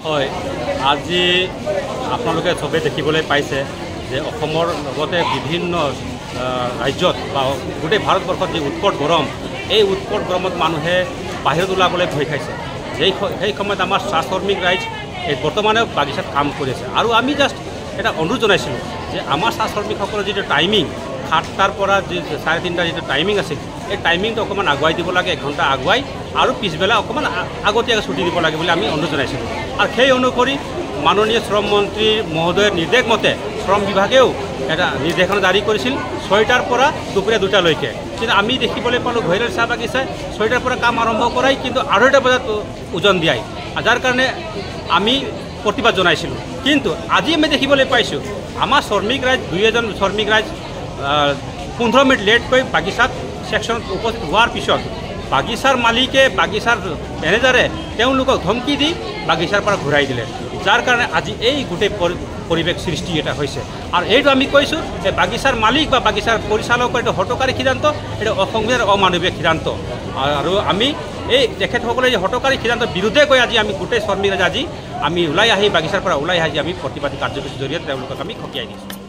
হয়, আজি আপোনালোকে চবে দেখিবলৈ পাইছে যে অসমৰ লগতে বিভিন্ন ৰাজ্যত বা গোটেই ভাৰতবৰ্ষত যি উৎকট গৰম, এই উৎকট গৰমত মানুহে বাহিৰত ওলাবলৈ ভয় খাইছে। সেই সময়ত আমাৰ চাহ শ্ৰমিক ৰাইজ বৰ্তমানে বাগিচাত কাম কৰি আছে। আৰু আমি জাষ্ট এটা অনুৰোধ জনাইছিলোঁ যে আমাৰ চাহ শ্ৰমিকসকলৰ যিটো টাইমিং 7টাৰ পৰা যি 3:30 যিটো টাইমিং আছিল, এই টাইমিংটো অকণমান আগুৱাই দিব লাগে, 1 ঘণ্টা আগুৱাই, আৰু পিছবেলা অকণমান আগতীয়াকৈ ছুটি দিব লাগে বুলি আমি অনুৰোধ জনাইছিলোঁ। আৰু সেই অনুসৰি মাননীয় শ্ৰম মন্ত্ৰী মহোদয়ৰ নিৰ্দেশ মতে শ্ৰম বিভাগেও এটা নিৰ্দেশনা জাৰি কৰিছিল 6টাৰ পৰা দুপৰীয়া 2টালৈকে। কিন্তু আমি দেখিবলৈ পালোঁ ঘঁহিয়াৰী চাহ বাগিচাই 6টাৰ পৰা কাম আৰম্ভ কৰাই কিন্তু 2:30 বজাত ওজন দিয়াই, যাৰ কাৰণে আমি প্ৰতিবাদ জনাইছিলোঁ। কিন্তু আজি আমি দেখিবলৈ পাইছোঁ আমাৰ শ্ৰমিক ৰাইজ 2-এজন শ্ৰমিক ৰাইজ 15 মিনিট লেটকৈ বাগিচাত ছেকশ্যনত উপস্থিত হোৱাৰ পিছত বাগিচাৰ মালিকে, বাগিচাৰ মেনেজাৰে তেওঁলোকক ধমকি দি বাগিচাৰ পৰা ঘূৰাই দিলে, যাৰ কাৰণে আজি এই গোটেই পৰিৱেশ সৃষ্টি এটা হৈছে। আৰু এইটো আমি কৈছোঁ যে বাগিচাৰ মালিক বা বাগিচাৰ পৰিচালকৰ এইটো হঠকাৰী সিদ্ধান্ত, এইটো অসংবিধান অমানৱিক সিদ্ধান্ত। আৰু আমি এই তেখেতসকলে যে হঠকাৰী সিদ্ধান্তৰ বিৰুদ্ধে গৈ আজি আমি গোটেই শ্ৰমিক আজি আমি ওলাই আহি বাগিচাৰ পৰা ওলাই আহি আমি প্ৰতিবাদী কাৰ্যসূচীৰ জৰিয়তে তেওঁলোকক আমি সকীয়াই দিছোঁ।